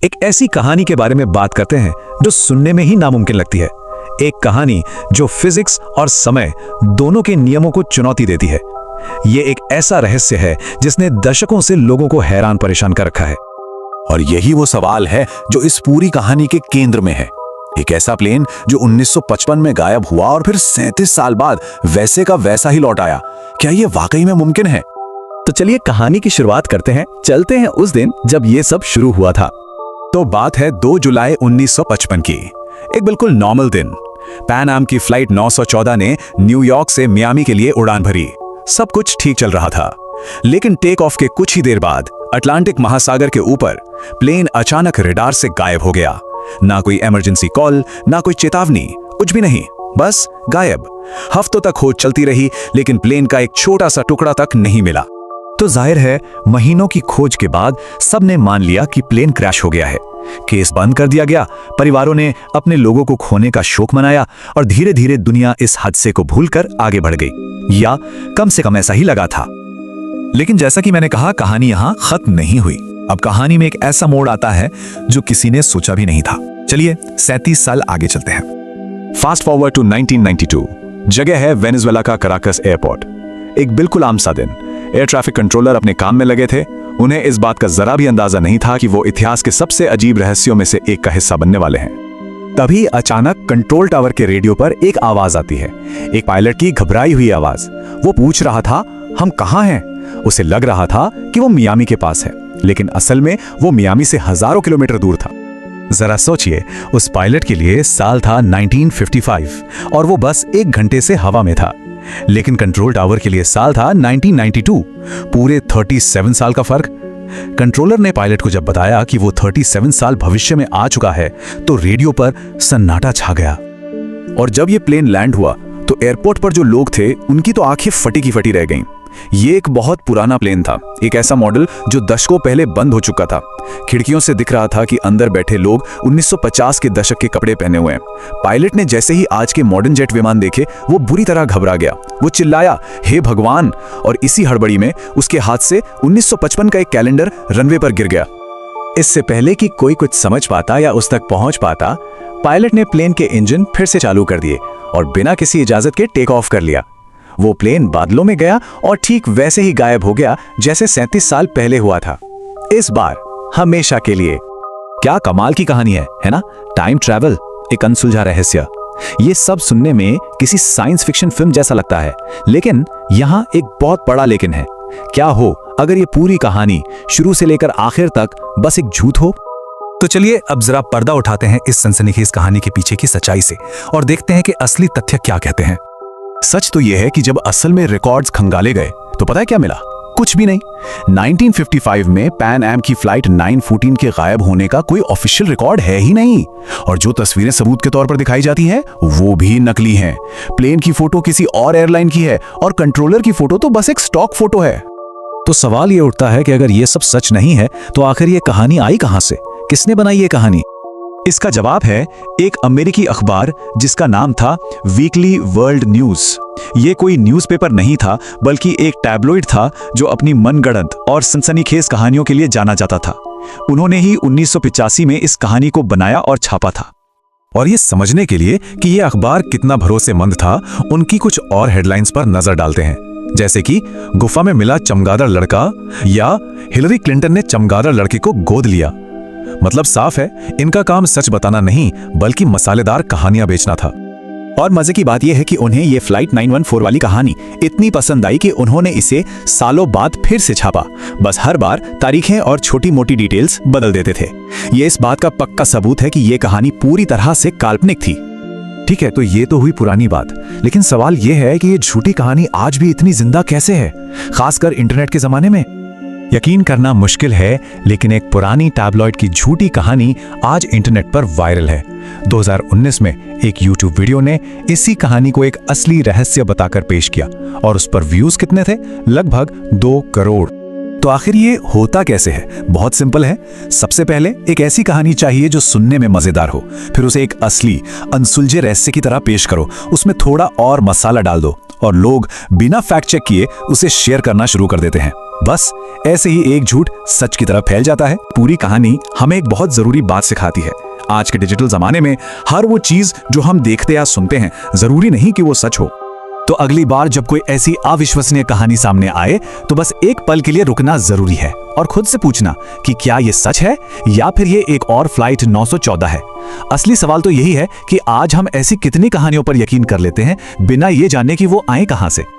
एक ऐसी कहानी के बारे में बात करते हैं जो सुनने में ही नामुमकिन लगती है। एक कहानी जो फिजिक्स और समय दोनों के नियमों को चुनौती देती है। ये एक ऐसा रहस्य है जिसने दशकों से लोगों को हैरान परेशान कर रखा है। और यही वो सवाल है जो इस पूरी कहानी के केंद्र में है। एक ऐसा प्लेन जो 1955 में गायब हुआ और फिर 37 साल बाद वैसे का वैसा ही लौट आया। क्या ये वाकई में मुमकिन है? तो चलिए कहानी की शुरुआत करते हैं। चलते हैं उस दिन जब ये सब शुरू हुआ था। तो बात है 2 जुलाई 1955 की। एक बिल्कुल नॉर्मल दिन। पैन एम की फ्लाइट 914 ने न्यूयॉर्क से मियामी के लिए उड़ान भरी। सब कुछ ठीक चल रहा था, लेकिन टेक ऑफ के कुछ ही देर बाद अटलांटिक महासागर के ऊपर प्लेन अचानक रडार से गायब हो गया। ना कोई इमरजेंसी कॉल, ना कोई चेतावनी, कुछ भी नहीं, बस गायब। हफ्तों तक खोज चलती रही, लेकिन प्लेन का एक छोटा सा टुकड़ा तक नहीं मिला। तो जाहिर है महीनों की खोज के बाद सबने मान लिया कि प्लेन क्रैश हो गया है। केस बंद कर दिया गया। परिवारों ने अपने लोगों को खोने का शोक मनाया और धीरे धीरे दुनिया इस हादसे को भूलकर आगे बढ़ गई, या कम से कम ऐसा ही लगा था। लेकिन जैसा कि मैंने कहा, कहानी यहां खत्म नहीं हुई। अब कहानी में एक ऐसा मोड़ आता है जो किसी ने सोचा भी नहीं था। चलिए 37 साल आगे चलते हैं। Fast forward to 1992। जगह है वेनेजुएला का कराकस एयरपोर्ट। एक बिल्कुल आम सा दिन। एयर ट्रैफिक कंट्रोलर अपने काम में लगे थे। उन्हें इस बात का जरा भी अंदाजा नहीं था कि वो इतिहास के सबसे अजीब रहस्यों में से एक का हिस्सा बनने वाले हैं। तभी अचानक कंट्रोल टावर के रेडियो पर एक आवाज आती है, एक पायलट की घबराई हुई आवाज। वो पूछ रहा था, हम कहाँ हैं? उसे लग रहा था कि वो मियामी के पास है, लेकिन असल में वो मियामी से हजारों किलोमीटर दूर था। जरा सोचिए, उस पायलट के लिए साल था 1955 और वो बस 1 घंटे से हवा में था। लेकिन कंट्रोल टावर के लिए साल था 1992, पूरे 37 साल का फर्क। कंट्रोलर ने पायलट को जब बताया कि वो 37 साल भविष्य में आ चुका है, तो रेडियो पर सन्नाटा छा गया। और जब ये प्लेन लैंड हुआ तो एयरपोर्ट पर जो लोग थे उनकी तो आंखें फटी की फटी रह गईं। ये एक बहुत पुराना प्लेन था, एक ऐसा मॉडल जो दशकों पहले बंद हो चुका था। खिड़कियों से दिख रहा था कि अंदर बैठे लोग 1950 के दशक के कपड़े पहने हुए हैं। पायलट ने जैसे ही आज के मॉडर्न जेट विमान देखे, वो बुरी तरह घबरा गया। वो चिल्लाया, हे भगवान! और इसी हड़बड़ी में उसके हाथ से 1955 का एक कैलेंडर रनवे पर गिर गया। इससे पहले कि कोई कुछ समझ पाता या उस तक पहुंच पाता, पायलट ने प्लेन के इंजन फिर से चालू कर दिए और बिना किसी इजाजत के टेक ऑफ कर लिया। वो प्लेन बादलों में गया और ठीक वैसे ही गायब हो गया जैसे 37 साल पहले हुआ था। इस बार हमेशा के लिए। क्या कमाल की कहानी है ना? टाइम ट्रैवल, एक अनसुलझा रहस्य। ये सब सुनने में किसी साइंस फिक्शन फिल्म जैसा लगता है, लेकिन यहाँ एक बहुत बड़ा लेकिन है। क्या हो अगर ये पूरी कहानी शुरू से लेकर आखिर तक बस एक झूठ हो? तो चलिए अब जरा पर्दा उठाते हैं इस सनसनीखेज कहानी के पीछे की सच्चाई से और देखते हैं कि असली तथ्य क्या कहते हैं। सच तो यह है कि जब असल में रिकॉर्ड्स खंगाले गए तो पता है क्या मिला? कुछ भी नहीं। 1955 में पैन एम की फ्लाइट 914 के गायब होने का कोई ऑफिशियल रिकॉर्ड है ही नहीं। और जो तस्वीरें सबूत के तौर पर दिखाई जाती हैं वो भी नकली हैं। प्लेन की फोटो किसी और एयरलाइन की है और कंट्रोलर की फोटो तो बस एक स्टॉक फोटो है। तो सवाल ये उठता है कि अगर ये सब सच नहीं है तो आखिर ये कहानी आई कहां से? किसने बनाई ये कहानी? इसका जवाब है एक अमेरिकी अखबार जिसका नाम था वीकली वर्ल्ड न्यूज। ये कोई न्यूज़पेपर नहीं था, बल्कि एक टैबलॉइड था जो अपनी मनगढ़ंत और सनसनीखेज कहानियों के लिए जाना जाता था। उन्होंने ही 1985 में इस कहानी को बनाया और छापा था। और ये समझने के लिए कि ये अखबार कितना भरोसेमंद था, उनकी कुछ और हेडलाइंस पर नजर डालते हैं, जैसे कि गुफा में मिला चमगादड़ लड़का या हिलरी क्लिंटन ने चमगादड़ लड़के को गोद लिया। मतलब साफ है, इनका काम सच बताना नहीं बल्कि मसालेदार कहानियां बेचना था। और मजे की बात यह है कि उन्हें यह फ्लाइट 914 वाली कहानी इतनी पसंद आई कि उन्होंने इसे सालों बाद फिर से छापा। बस हर बार तारीखें और छोटी मोटी डिटेल्स बदल देते थे। यह इस बात का पक्का सबूत है कि यह कहानी पूरी तरह से काल्पनिक थी। ठीक है, तो ये तो हुई पुरानी बात, लेकिन सवाल यह है कि ये झूठी कहानी आज भी इतनी जिंदा कैसे है, खासकर इंटरनेट के जमाने में? यकीन करना मुश्किल है, लेकिन एक पुरानी टैबलॉइड की झूठी कहानी आज इंटरनेट पर वायरल है। 2019 में एक YouTube वीडियो ने इसी कहानी को एक असली रहस्य बताकर पेश किया और उस पर व्यूज कितने थे? लगभग 2 करोड़। तो आखिर ये होता कैसे है? बहुत सिंपल है। सबसे पहले एक ऐसी कहानी चाहिए जो सुनने में मजेदार हो, फिर उसे एक असली अनसुलझे रहस्य की तरह पेश करो, उसमें थोड़ा और मसाला डाल दो और लोग बिना फैक्ट चेक किए उसे शेयर करना शुरू कर देते हैं। बस ऐसे ही एक झूठ सच की तरफ फैल जाता है। पूरी कहानी हमें एक बहुत जरूरी बात सिखाती है। आज के डिजिटल जमाने में हर वो चीज जो हम देखते या सुनते हैं जरूरी नहीं कि वो सच हो। तो अगली बार जब कोई ऐसी अविश्वसनीय कहानी सामने आए तो बस एक पल के लिए रुकना जरूरी है और खुद से पूछना कि क्या ये सच है या फिर ये एक और फ्लाइट 914 है। असली सवाल तो यही है कि आज हम ऐसी कितनी कहानियों पर यकीन कर लेते हैं बिना ये जानने कि वो आए कहां से।